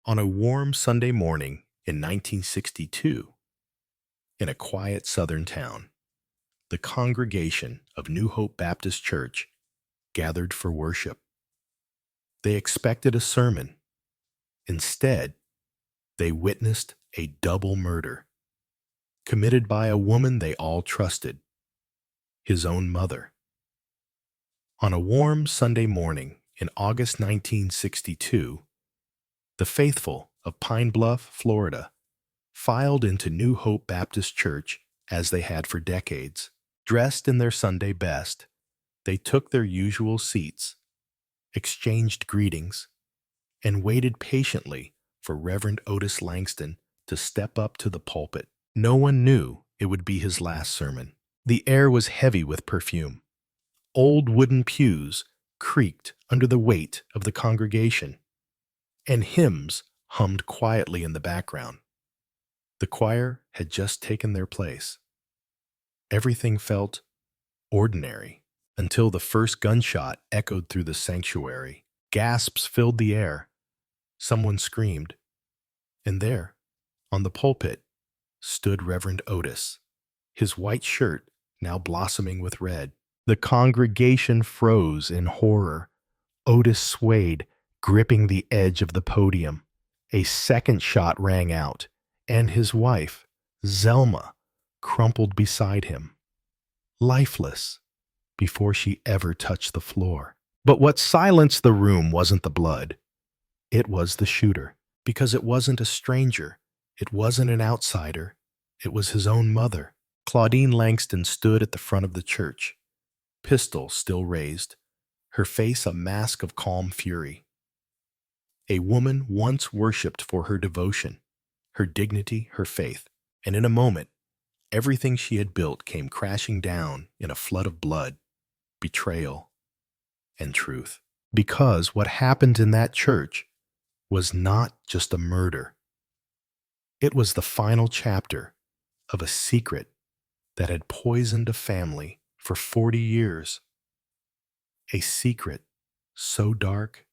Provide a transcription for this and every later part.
On a warm Sunday morning in 1962, in a quiet southern town, the congregation of New Hope Baptist Church gathered for worship. They expected a sermon. Instead, they witnessed a double murder committed by a woman they all trusted, his own mother. On a warm Sunday morning in August 1962, the faithful of Pine Bluff, Florida, filed into New Hope Baptist Church as they had for decades. Dressed in their Sunday best, they took their usual seats, exchanged greetings, and waited patiently for Reverend Otis Langston to step up to the pulpit. No one knew it would be his last sermon. The air was heavy with perfume. Old wooden pews creaked under the weight of the congregation, and hymns hummed quietly in the background. The choir had just taken their place. Everything felt ordinary until the first gunshot echoed through the sanctuary. Gasps filled the air. Someone screamed. And there, on the pulpit, stood Reverend Otis, his white shirt now blossoming with red. The congregation froze in horror. Otis swayed, gripping the edge of the podium. A second shot rang out, and his wife, Zelma, crumpled beside him, lifeless, before she ever touched the floor. But what silenced the room wasn't the blood. It was the shooter, because it wasn't a stranger. It wasn't an outsider. It was his own mother. Claudine Langston stood at the front of the church, pistol still raised, her face a mask of calm fury. A woman once worshipped for her devotion, her dignity, her faith, and in a moment, everything she had built came crashing down in a flood of blood, betrayal, and truth. Because what happened in that church was not just a murder. It was the final chapter of a secret that had poisoned a family for 40 years. A secret so dark,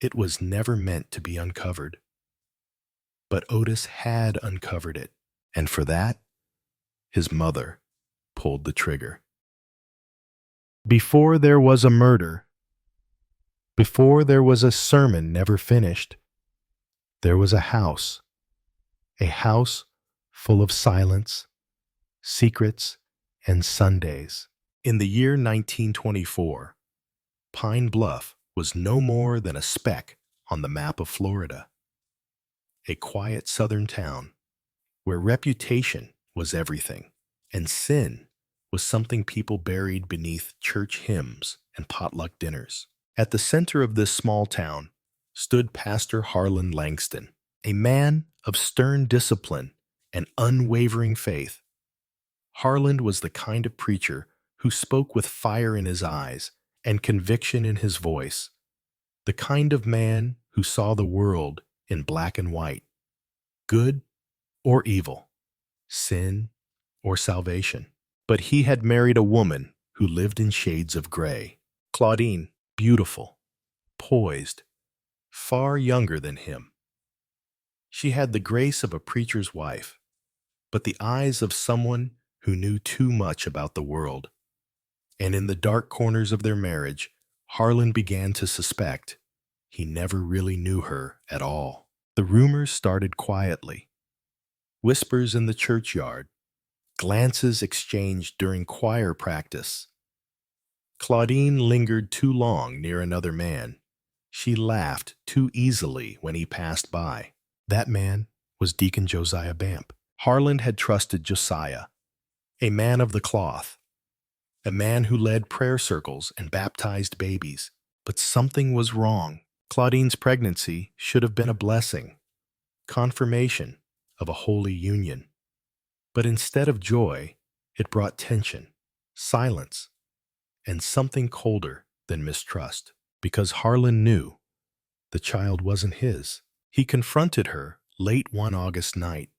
it was never meant to be uncovered. But Otis had uncovered it, and for that, his mother pulled the trigger. Before there was a murder, before there was a sermon never finished, there was a house full of silence, secrets, and Sundays. In the year 1924, Pine Bluff was no more than a speck on the map of Florida. A quiet southern town where reputation was everything, and sin was something people buried beneath church hymns and potluck dinners. At the center of this small town stood Pastor Harlan Langston, a man of stern discipline and unwavering faith. Harlan was the kind of preacher who spoke with fire in his eyes and conviction in his voice, the kind of man who saw the world in black and white, good or evil, sin or salvation. But he had married a woman who lived in shades of gray. Claudine, beautiful, poised, far younger than him. She had the grace of a preacher's wife, but the eyes of someone who knew too much about the world. And in the dark corners of their marriage, Harlan began to suspect he never really knew her at all. The rumors started quietly. Whispers in the churchyard, glances exchanged during choir practice. Claudine lingered too long near another man. She laughed too easily when he passed by. That man was Deacon Josiah Bamp. Harlan had trusted Josiah, a man of the cloth, a man who led prayer circles and baptized babies. But something was wrong. Claudine's pregnancy should have been a blessing, confirmation of a holy union. But instead of joy, it brought tension, silence, and something colder than mistrust. Because Harlan knew the child wasn't his. He confronted her late one August night.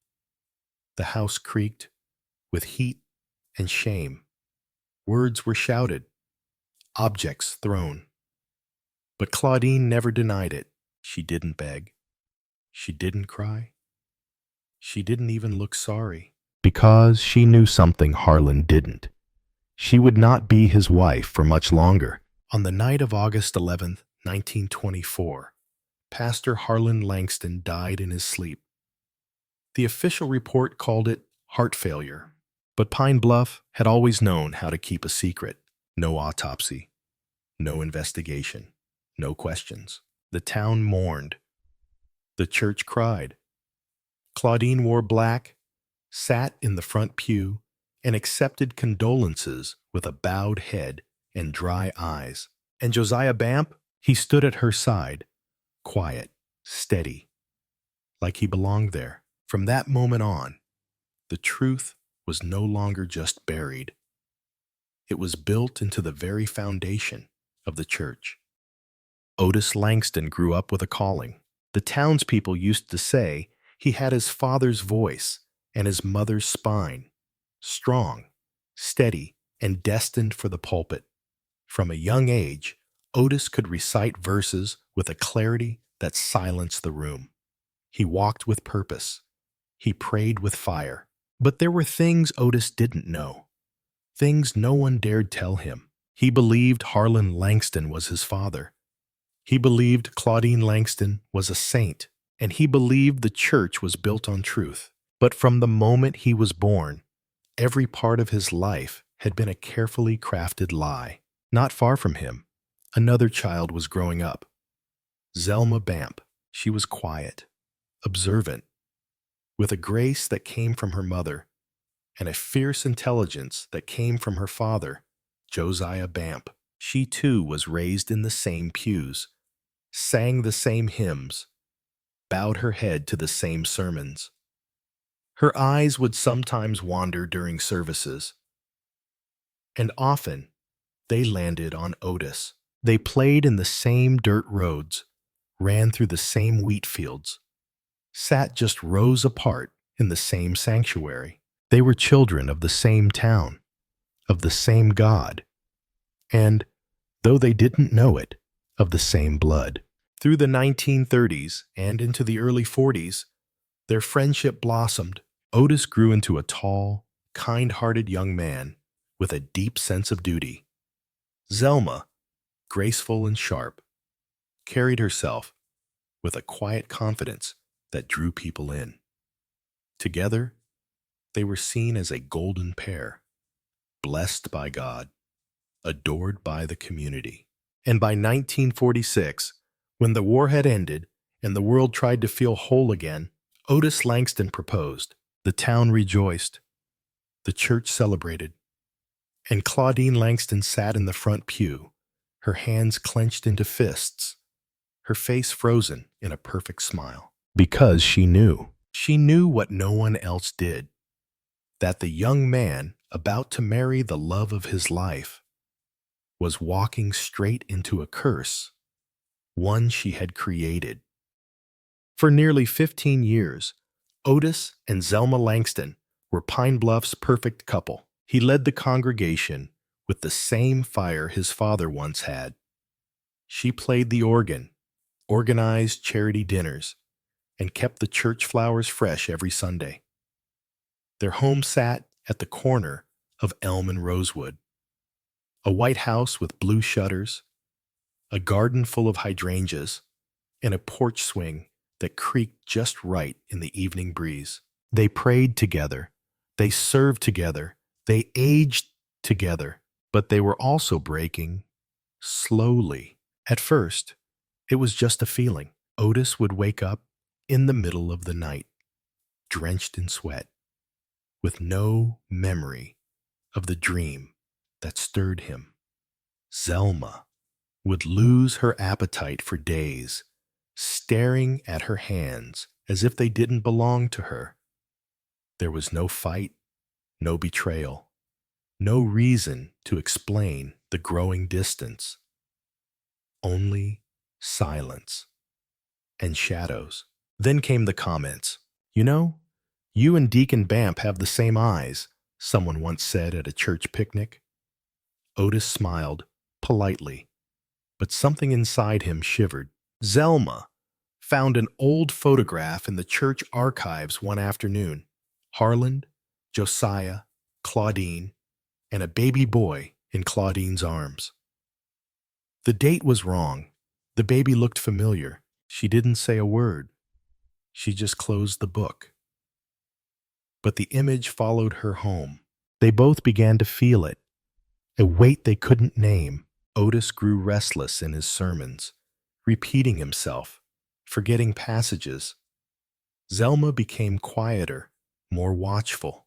The house creaked with heat and shame. Words were shouted, objects thrown. But Claudine never denied it. She didn't beg. She didn't cry. She didn't even look sorry. Because she knew something Harlan didn't. She would not be his wife for much longer. On the night of August 11th, 1924, Pastor Harlan Langston died in his sleep. The official report called it heart failure, but Pine Bluff had always known how to keep a secret. No autopsy, no investigation, no questions. The town mourned. The church cried. Claudine wore black, sat in the front pew, and accepted condolences with a bowed head and dry eyes. And Josiah Bamp, he stood at her side, quiet, steady, like he belonged there. From that moment on, the truth was no longer just buried. It was built into the very foundation of the church. Otis Langston grew up with a calling. The townspeople used to say he had his father's voice and his mother's spine, strong, steady, and destined for the pulpit. From a young age, Otis could recite verses with a clarity that silenced the room. He walked with purpose. He prayed with fire. But there were things Otis didn't know, things no one dared tell him. He believed Harlan Langston was his father. He believed Claudine Langston was a saint, and he believed the church was built on truth. But from the moment he was born, every part of his life had been a carefully crafted lie. Not far from him, another child was growing up. Zelma Bamp. She was quiet, observant, with a grace that came from her mother and a fierce intelligence that came from her father, Josiah Bamp. She too was raised in the same pews, sang the same hymns, bowed her head to the same sermons. Her eyes would sometimes wander during services, and often they landed on Otis. They played in the same dirt roads, ran through the same wheat fields, sat just rows apart in the same sanctuary. They were children of the same town, of the same God, and, though they didn't know it, of the same blood. Through the 1930s and into the early 40s, their friendship blossomed. Otis grew into a tall, kind-hearted young man with a deep sense of duty. Zelma, graceful and sharp, carried herself with a quiet confidence that drew people in. Together, they were seen as a golden pair, blessed by God, adored by the community. And by 1946, when the war had ended and the world tried to feel whole again, Otis Langston proposed. The town rejoiced. The church celebrated. And Claudine Langston sat in the front pew, her hands clenched into fists, her face frozen in a perfect smile. Because she knew what no one else did, that the young man about to marry the love of his life was walking straight into a curse, one she had created. For nearly 15 years, Otis and Zelma Langston were Pine Bluff's perfect couple. He led the congregation with the same fire his father once had. She played the organ, organized charity dinners, and kept the church flowers fresh every Sunday. Their home sat at the corner of Elm and Rosewood, a white house with blue shutters, a garden full of hydrangeas, and a porch swing that creaked just right in the evening breeze. They prayed together, they served together, they aged together, but they were also breaking slowly. At first, it was just a feeling. Otis would wake up in the middle of the night, drenched in sweat, with no memory of the dream that stirred him. Zelma would lose her appetite for days, staring at her hands as if they didn't belong to her. There was no fight, no betrayal, no reason to explain the growing distance. Only silence and shadows. Then came the comments. "You know, you and Deacon Bamp have the same eyes," someone once said at a church picnic. Otis smiled, politely, but something inside him shivered. Zelma found an old photograph in the church archives one afternoon. Harland, Josiah, Claudine, and a baby boy in Claudine's arms. The date was wrong. The baby looked familiar. She didn't say a word. She just closed the book. But the image followed her home. They both began to feel it, a weight they couldn't name. Otis grew restless in his sermons, repeating himself, forgetting passages. Zelma became quieter, more watchful.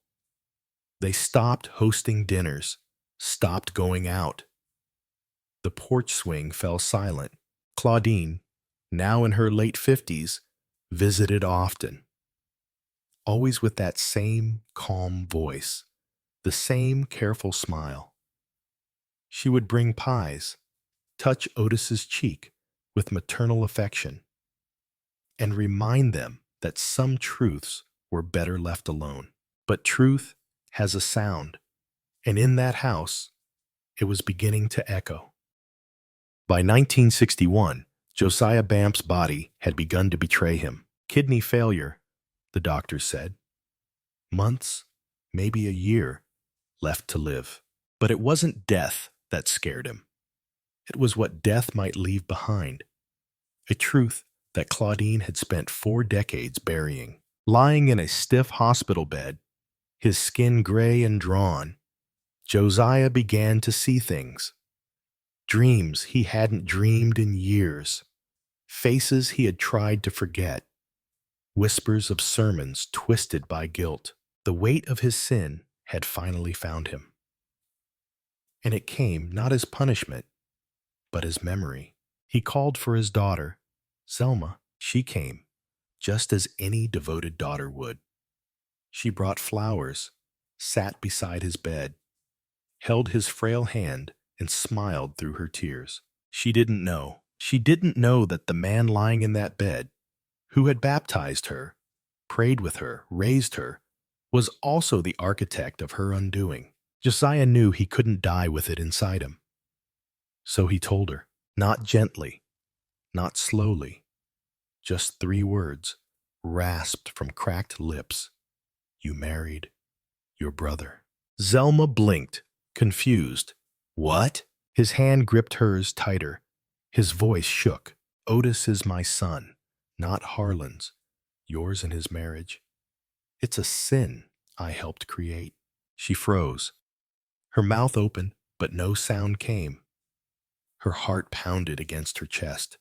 They stopped hosting dinners, stopped going out. The porch swing fell silent. Claudine, now in her late 50s, visited often, always with that same calm voice, the same careful smile. She would bring pies, touch Otis's cheek with maternal affection, and remind them that some truths were better left alone. But truth has a sound, and in that house, it was beginning to echo. By 1961, Josiah Bamp's body had begun to betray him. Kidney failure, the doctors said. Months, maybe a year, left to live. But it wasn't death that scared him. It was what death might leave behind. A truth that Claudine had spent 4 decades burying. Lying in a stiff hospital bed, his skin gray and drawn, Josiah began to see things. Dreams he hadn't dreamed in years. Faces he had tried to forget. Whispers of sermons twisted by guilt. The weight of his sin had finally found him. And it came not as punishment, but as memory. He called for his daughter, Zelma. She came, just as any devoted daughter would. She brought flowers, sat beside his bed, held his frail hand, and smiled through her tears. She didn't know that the man lying in that bed, who had baptized her, prayed with her, raised her, was also the architect of her undoing. Josiah knew he couldn't die with it inside him. So he told her, not gently, not slowly, just 3 words, rasped from cracked lips. You married your brother. Zelma blinked, confused. What? His hand gripped hers tighter. His voice shook. Otis is my son, not Harlan's, yours in his marriage. It's a sin I helped create. She froze. Her mouth opened, but no sound came. Her heart pounded against her chest.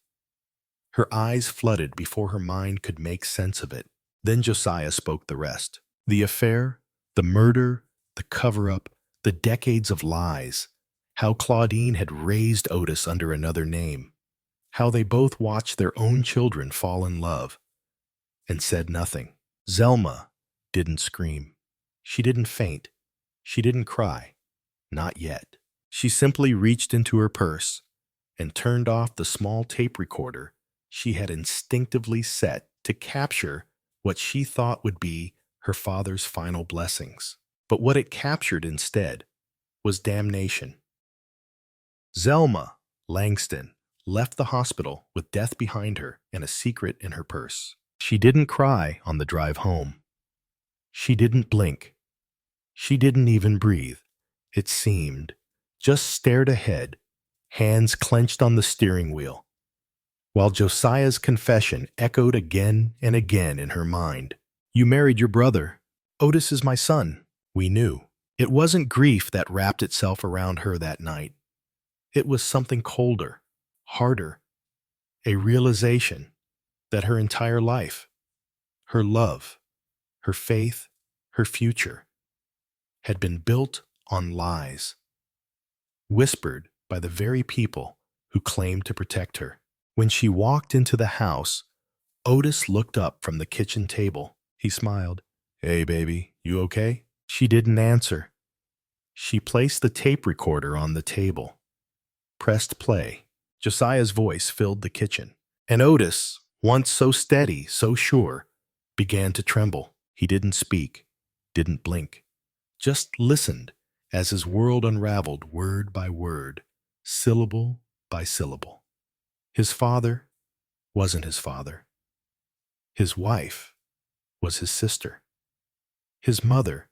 Her eyes flooded before her mind could make sense of it. Then Josiah spoke the rest. The affair, the murder, the cover-up, the decades of lies. How Claudine had raised Otis under another name. How they both watched their own children fall in love and said nothing. Zelma didn't scream. She didn't faint. She didn't cry. Not yet. She simply reached into her purse and turned off the small tape recorder she had instinctively set to capture what she thought would be her father's final blessings. But what it captured instead was damnation. Zelma Langston left the hospital with death behind her and a secret in her purse. She didn't cry on the drive home. She didn't blink. She didn't even breathe, it seemed. Just stared ahead, hands clenched on the steering wheel, while Josiah's confession echoed again and again in her mind. You married your brother. Otis is my son. We knew. It wasn't grief that wrapped itself around her that night. It was something colder, harder, a realization that her entire life, her love, her faith, her future, had been built on lies, whispered by the very people who claimed to protect her. When she walked into the house, Otis looked up from the kitchen table. He smiled. Hey, baby, you okay? She didn't answer. She placed the tape recorder on the table, pressed play. Josiah's voice filled the kitchen, and Otis, once so steady, so sure, began to tremble. He didn't speak, didn't blink, just listened as his world unraveled word by word, syllable by syllable. His father wasn't his father. His wife was his sister. His mother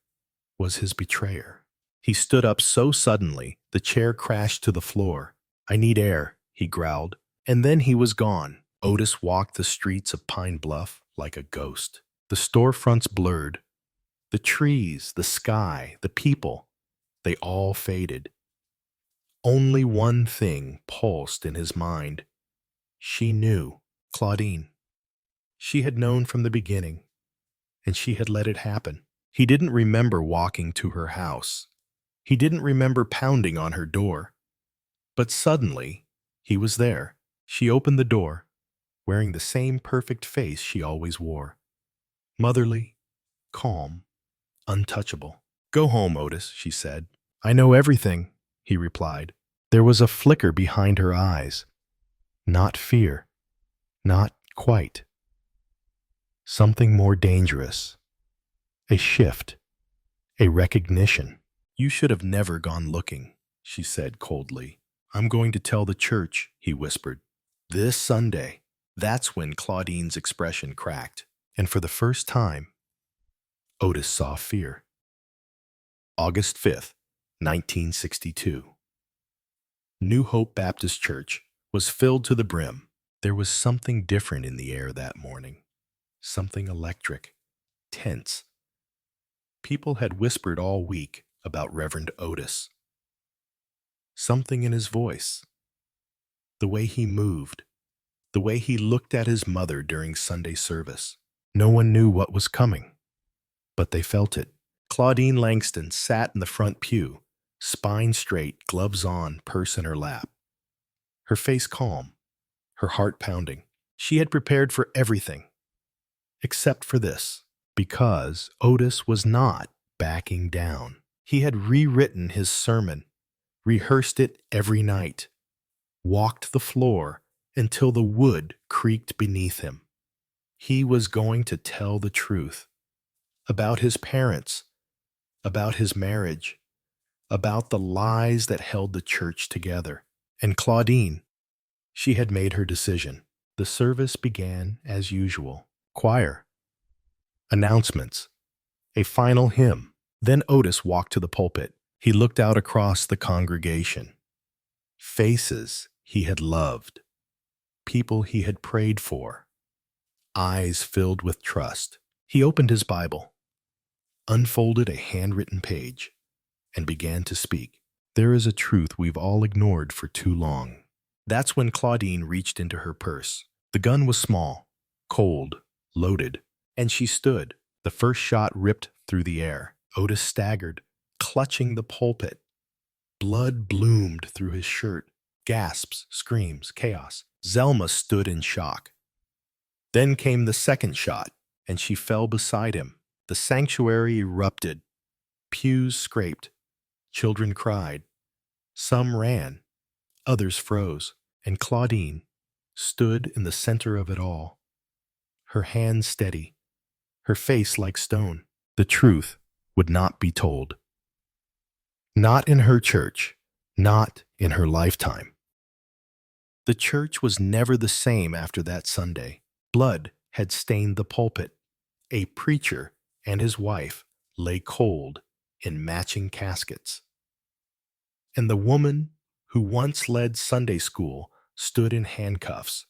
was his betrayer. He stood up so suddenly, the chair crashed to the floor. "I need air," he growled. And then he was gone. Otis walked the streets of Pine Bluff like a ghost. The storefronts blurred. The trees, the sky, the people, they all faded. Only one thing pulsed in his mind. She knew. Claudine. She had known from the beginning, and she had let it happen. He didn't remember walking to her house. He didn't remember pounding on her door. But suddenly, he was there. She opened the door, wearing the same perfect face she always wore. Motherly, calm, untouchable. "Go home, Otis," she said. "I know everything," he replied. There was a flicker behind her eyes. Not fear. Not quite. Something more dangerous. A shift. A recognition. "You should have never gone looking," she said coldly. "I'm going to tell the church," he whispered. This Sunday, that's when Claudine's expression cracked, and for the first time, Otis saw fear. August 5th, 1962. New Hope Baptist Church was filled to the brim. There was something different in the air that morning, something electric, tense. People had whispered all week about Reverend Otis. Something in his voice, the way he moved, the way he looked at his mother during Sunday service. No one knew what was coming, but they felt it. Claudine Langston sat in the front pew, spine straight, gloves on, purse in her lap. Her face calm, her heart pounding. She had prepared for everything, except for this, because Otis was not backing down. He had rewritten his sermon, rehearsed it every night, walked the floor until the wood creaked beneath him. He was going to tell the truth about his parents, about his marriage, about the lies that held the church together. And Claudine, she had made her decision. The service began as usual. Choir, announcements, a final hymn. Then Otis walked to the pulpit. He looked out across the congregation. Faces he had loved, people he had prayed for, eyes filled with trust. He opened his Bible, unfolded a handwritten page, and began to speak. There is a truth we've all ignored for too long. That's when Claudine reached into her purse. The gun was small, cold, loaded, and she stood. The first shot ripped through the air. Otis staggered, clutching the pulpit. Blood bloomed through his shirt. Gasps, screams, chaos. Zelma stood in shock. Then came the second shot, and she fell beside him. The sanctuary erupted. Pews scraped. Children cried. Some ran. Others froze. And Claudine stood in the center of it all. Her hands steady. Her face like stone. The truth would not be told. Not in her church. Not in her lifetime. The church was never the same after that Sunday. Blood had stained the pulpit. A preacher and his wife lay cold in matching caskets. And the woman who once led Sunday school stood in handcuffs,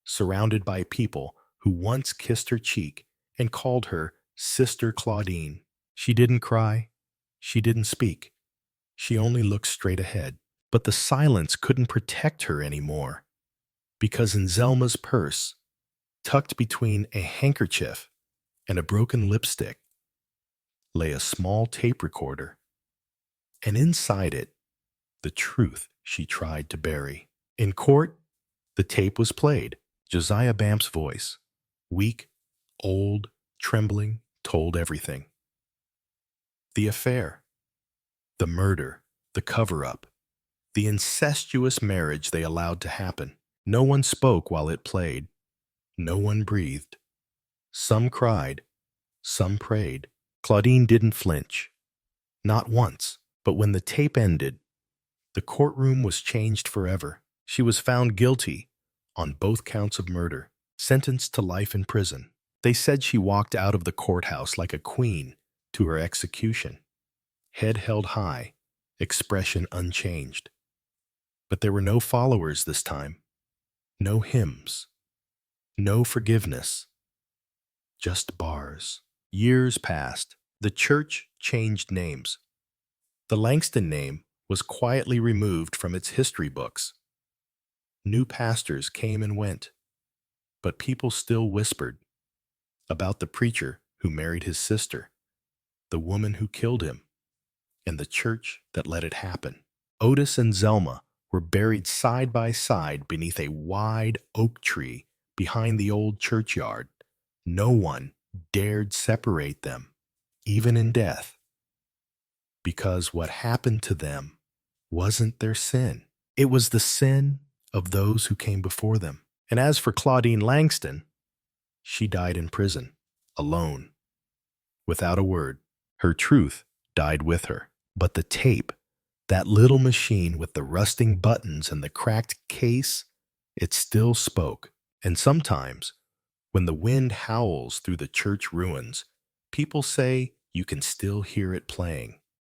surrounded by people who once kissed her cheek and called her Sister Claudine. She didn't cry. She didn't speak. She only looked straight ahead. But the silence couldn't protect her anymore, because in Zelma's purse, tucked between a handkerchief and a broken lipstick, lay a small tape recorder, and inside it, the truth she tried to bury. In court, the tape was played. Josiah Bamp's voice, weak, old, trembling, told everything. The affair, the murder, the cover-up, the incestuous marriage they allowed to happen. No one spoke while it played. No one breathed. Some cried. Some prayed. Claudine didn't flinch. Not once. But when the tape ended, the courtroom was changed forever. She was found guilty on both counts of murder, sentenced to life in prison. They said she walked out of the courthouse like a queen to her execution, head held high, expression unchanged. But there were no followers this time, no hymns, no forgiveness, just bars. Years passed. The church changed names. The Langston name was quietly removed from its history books. New pastors came and went, but people still whispered about the preacher who married his sister, the woman who killed him, and the church that let it happen. Otis and Zelma were buried side by side beneath a wide oak tree behind the old churchyard. No one dared separate them, even in death, because what happened to them wasn't their sin. It was the sin of those who came before them. And as for Claudine Langston, she died in prison, alone, without a word. Her truth died with her. But the tape, that little machine with the rusting buttons and the cracked case, it still spoke. And sometimes, when the wind howls through the church ruins, people say you can still hear it playing.